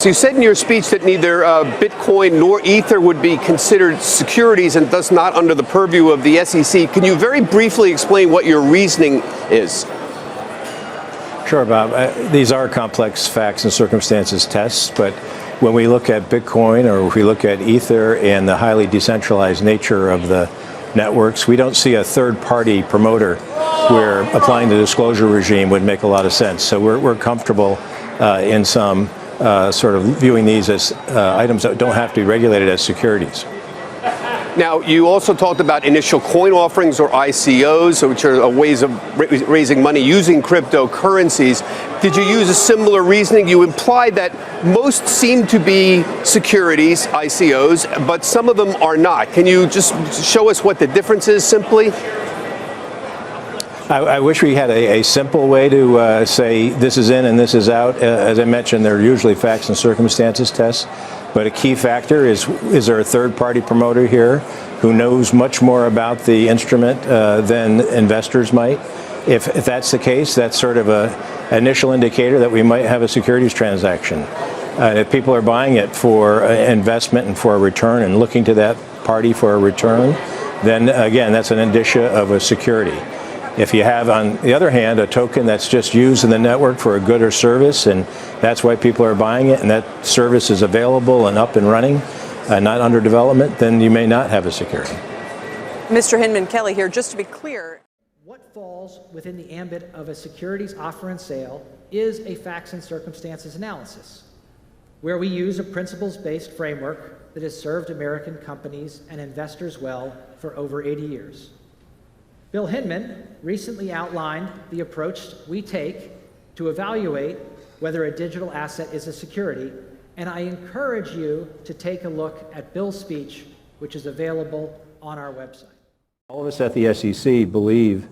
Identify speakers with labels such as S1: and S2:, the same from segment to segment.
S1: So you said in your speech that neither Bitcoin nor Ether would be considered securities and thus not under the purview of the SEC. Can you very briefly explain what your reasoning is?
S2: Sure, Bob. These are complex facts and circumstances tests, but when we look at Bitcoin or if we look at Ether and the highly decentralized nature of the networks, we don't see a third-party promoter where applying the disclosure regime would make a lot of sense. So we're comfortable in some sort of viewing these as items that don't have to be regulated as securities.
S1: Now, you also talked about initial coin offerings or ICOs, which are ways of raising money using cryptocurrencies. Did you use a similar reasoning? You implied that most seem to be securities, ICOs, but some of them are not. Can you just show us what the difference is simply?
S2: I wish we had a simple way to say this is in and this is out. As I mentioned, they're usually facts and circumstances tests. But a key factor is there a third-party promoter here who knows much more about the instrument than investors might? If that's the case, that's sort of an initial indicator that we might have a securities transaction. If people are buying it for investment and for a return and looking to that party for a return, then again, that's an indicia of a security. If you have, on the other hand, a token that's just used in the network for a good or service, and that's why people are buying it, and that service is available and up and running, not under development, then you may not have a security.
S3: Mr. Hinman, Kelly here, just to be clear.
S4: What falls within the ambit of a securities offer and sale is a facts and circumstances analysis, where we use a principles-based framework that has served American companies and investors well for over 80 years. Bill Hinman recently outlined the approach we take to evaluate whether a digital asset is a security, and I encourage you to take a look at Bill's speech, which is available on our website.
S2: All of us at the SEC believe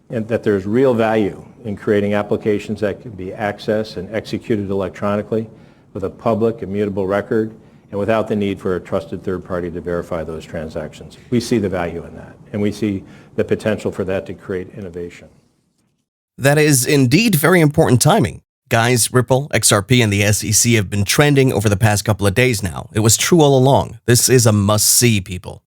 S2: that there's real value in creating applications that can be accessed and executed electronically with a public, immutable record, and without the need for a trusted third party to verify those transactions. We see the value in that, and we see the potential for that to create innovation.
S5: That is indeed very important timing. Guys, Ripple, XRP, and the SEC have been trending over the past couple of days now. It was true all along. This is a must-see, people.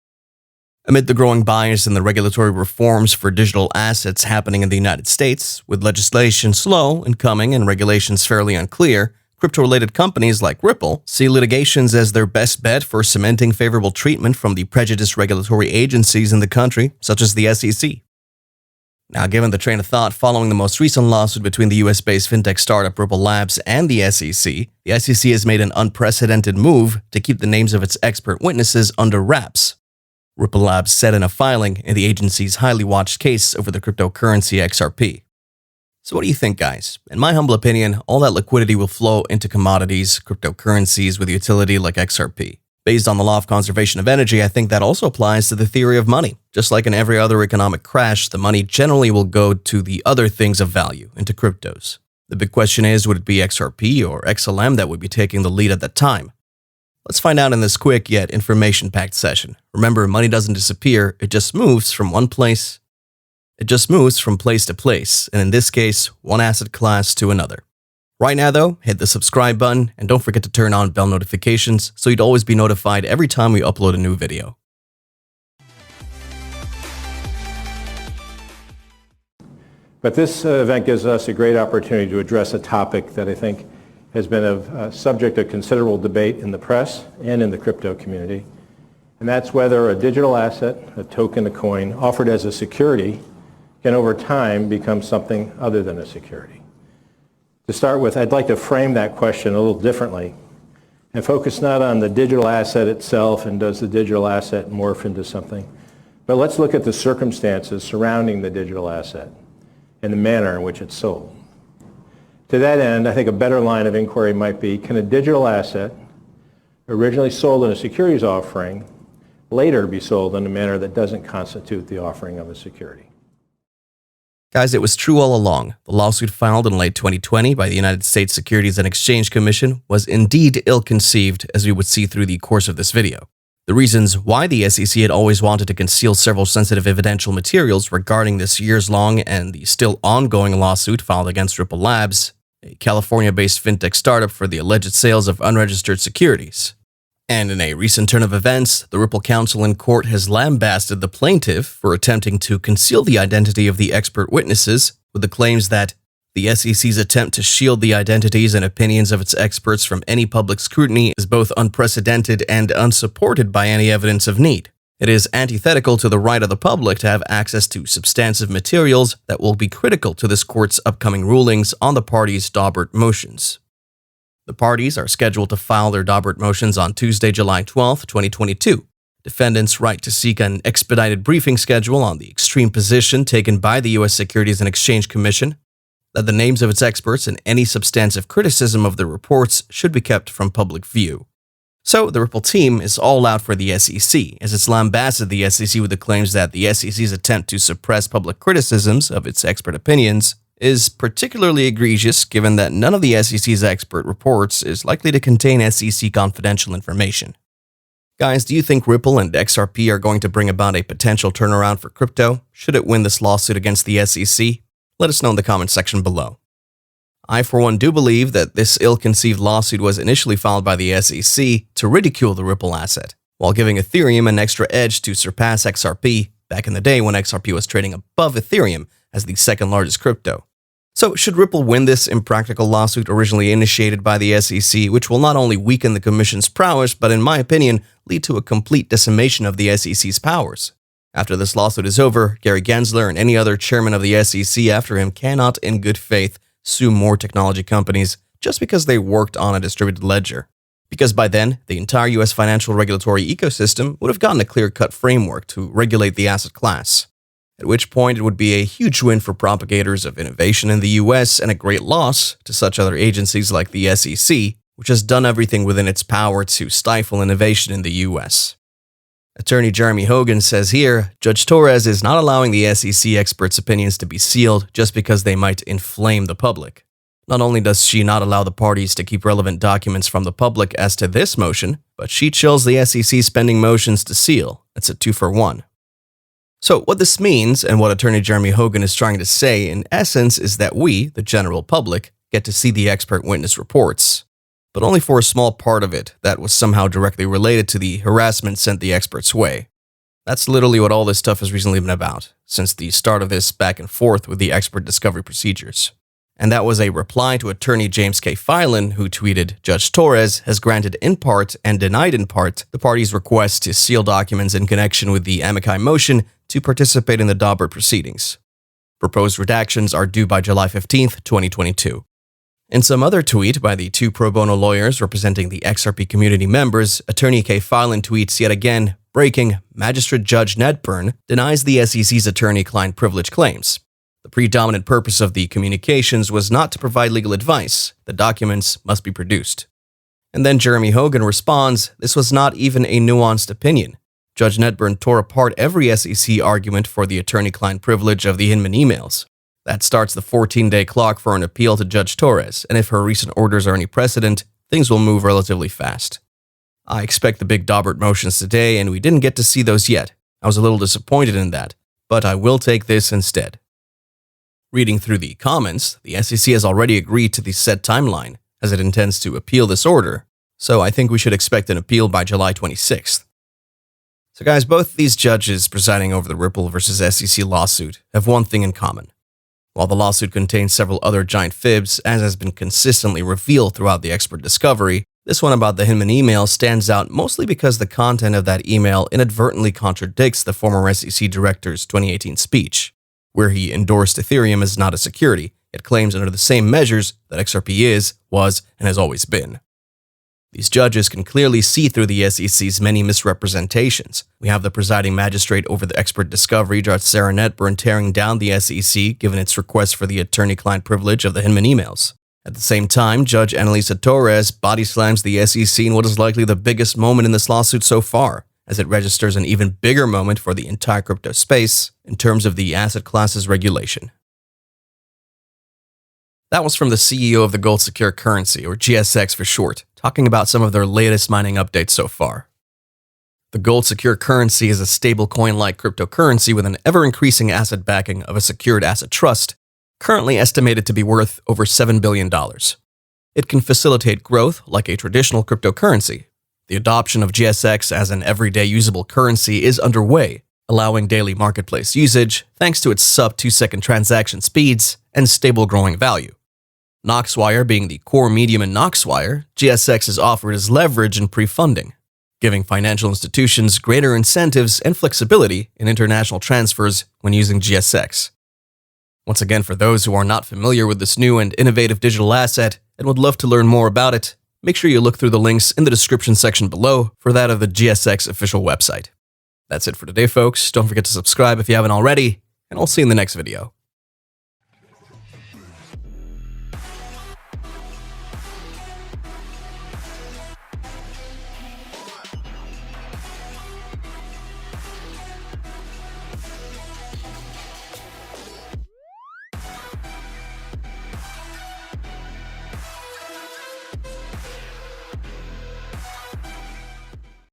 S5: Amid the growing bias in the regulatory reforms for digital assets happening in the United States, with legislation slow in coming and regulations fairly unclear, crypto-related companies like Ripple see litigations as their best bet for cementing favorable treatment from the prejudiced regulatory agencies in the country, such as the SEC. Now, given the train of thought following the most recent lawsuit between the US-based fintech startup Ripple Labs and the SEC has made an unprecedented move to keep the names of its expert witnesses under wraps. Ripple Labs said in a filing in the agency's highly watched case over the cryptocurrency XRP. So what do you think, guys? In my humble opinion, all that liquidity will flow into commodities, cryptocurrencies with utility like XRP. Based on the law of conservation of energy, I think that also applies to the theory of money. Just like in every other economic crash, the money generally will go to the other things of value, into cryptos. The big question is, would it be XRP or XLM that would be taking the lead at that time? Let's find out in this quick yet information-packed session. Remember, money doesn't disappear, it just moves from one place. It just moves from place to place, and in this case, one asset class to another. Right now though, hit the subscribe button and don't forget to turn on bell notifications so you'd always be notified every time we upload a new video.
S2: But this event gives us a great opportunity to address a topic that I think has been a subject of considerable debate in the press and in the crypto community, and that's whether a digital asset, a token, a coin, offered as a security can over time become something other than a security. To start with, I'd like to frame that question a little differently and focus not on the digital asset itself and does the digital asset morph into something, but let's look at the circumstances surrounding the digital asset and the manner in which it's sold. To that end, I think a better line of inquiry might be, can a digital asset originally sold in a securities offering later be sold in a manner that doesn't constitute the offering of a security?
S5: Guys, it was true all along. The lawsuit filed in late 2020 by the United States Securities and Exchange Commission was indeed ill-conceived, as we would see through the course of this video. The reasons why the SEC had always wanted to conceal several sensitive evidential materials regarding this years-long and the still ongoing lawsuit filed against Ripple Labs a California-based fintech startup for the alleged sales of unregistered securities. And in a recent turn of events, the Ripple counsel in court has lambasted the plaintiff for attempting to conceal the identity of the expert witnesses with the claims that the SEC's attempt to shield the identities and opinions of its experts from any public scrutiny is both unprecedented and unsupported by any evidence of need. It is antithetical to the right of the public to have access to substantive materials that will be critical to this court's upcoming rulings on the parties' Daubert motions. The parties are scheduled to file their Daubert motions on Tuesday, July 12, 2022. Defendants' right to seek an expedited briefing schedule on the extreme position taken by the U.S. Securities and Exchange Commission that the names of its experts and any substantive criticism of the reports should be kept from public view. So, the Ripple team is all out for the SEC, as it's lambasted the SEC with the claims that the SEC's attempt to suppress public criticisms of its expert opinions is particularly egregious given that none of the SEC's expert reports is likely to contain SEC confidential information. Guys, do you think Ripple and XRP are going to bring about a potential turnaround for crypto should it win this lawsuit against the SEC? Let us know in the comments section below. I, for one, do believe that this ill-conceived lawsuit was initially filed by the SEC to ridicule the Ripple asset, while giving Ethereum an extra edge to surpass XRP back in the day when XRP was trading above Ethereum as the second largest crypto. So, should Ripple win this impractical lawsuit originally initiated by the SEC, which will not only weaken the Commission's prowess, but in my opinion, lead to a complete decimation of the SEC's powers? After this lawsuit is over, Gary Gensler and any other chairman of the SEC after him cannot, in good faith, sue more technology companies just because they worked on a distributed ledger. Because by then, the entire US financial regulatory ecosystem would have gotten a clear-cut framework to regulate the asset class. At which point it would be a huge win for propagators of innovation in the US and a great loss to such other agencies like the SEC, which has done everything within its power to stifle innovation in the US. Attorney Jeremy Hogan says here, Judge Torres is not allowing the SEC experts' opinions to be sealed just because they might inflame the public. Not only does she not allow the parties to keep relevant documents from the public as to this motion, but she chills the SEC pending motions to seal. It's a 2-for-1. So what this means, and what Attorney Jeremy Hogan is trying to say in essence, is that we, the general public, get to see the expert witness reports, but only for a small part of it that was somehow directly related to the harassment sent the experts' way. That's literally what all this stuff has recently been about, since the start of this back and forth with the expert discovery procedures. And that was a reply to attorney James K. Filan, who tweeted, Judge Torres has granted in part and denied in part the party's request to seal documents in connection with the amici motion to participate in the Daubert proceedings. Proposed redactions are due by July 15, 2022. In some other tweet by the two pro bono lawyers representing the XRP community members, attorney K. Filan tweets yet again, breaking, Magistrate Judge Nedburn denies the SEC's attorney-client privilege claims. The predominant purpose of the communications was not to provide legal advice. The documents must be produced. And then Jeremy Hogan responds, this was not even a nuanced opinion. Judge Nedburn tore apart every SEC argument for the attorney-client privilege of the Hinman emails. That starts the 14-day clock for an appeal to Judge Torres, and if her recent orders are any precedent, things will move relatively fast. I expect the big Daubert motions today, and we didn't get to see those yet. I was a little disappointed in that, but I will take this instead. Reading through the comments, the SEC has already agreed to the set timeline, as it intends to appeal this order, so I think we should expect an appeal by July 26th. So guys, both these judges presiding over the Ripple versus SEC lawsuit have one thing in common. While the lawsuit contains several other giant fibs, as has been consistently revealed throughout the expert discovery, this one about the Hinman email stands out mostly because the content of that email inadvertently contradicts the former SEC director's 2018 speech, where he endorsed Ethereum as not a security, yet claims under the same measures that XRP is, was, and has always been. These judges can clearly see through the SEC's many misrepresentations. We have the presiding magistrate over the expert discovery, Judge Sarah Nedburn, tearing down the SEC given its request for the attorney-client privilege of the Hinman emails. At the same time, Judge Annalisa Torres body slams the SEC in what is likely the biggest moment in this lawsuit so far, as it registers an even bigger moment for the entire crypto space in terms of the asset class's regulation. That was from the CEO of the Gold Secure Currency, or GSX for short, talking about some of their latest mining updates so far. The Gold Secure Currency is a stablecoin-like cryptocurrency with an ever-increasing asset backing of a secured asset trust, currently estimated to be worth over $7 billion. It can facilitate growth like a traditional cryptocurrency. The adoption of GSX as an everyday usable currency is underway, allowing daily marketplace usage thanks to its sub 2-second transaction speeds and stable growing value. Knoxwire being the core medium in Knoxwire, GSX is offered as leverage and pre-funding, giving financial institutions greater incentives and flexibility in international transfers when using GSX. Once again, for those who are not familiar with this new and innovative digital asset and would love to learn more about it, make sure you look through the links in the description section below for that of the GSX official website. That's it for today, folks. Don't forget to subscribe if you haven't already, and I'll see you in the next video.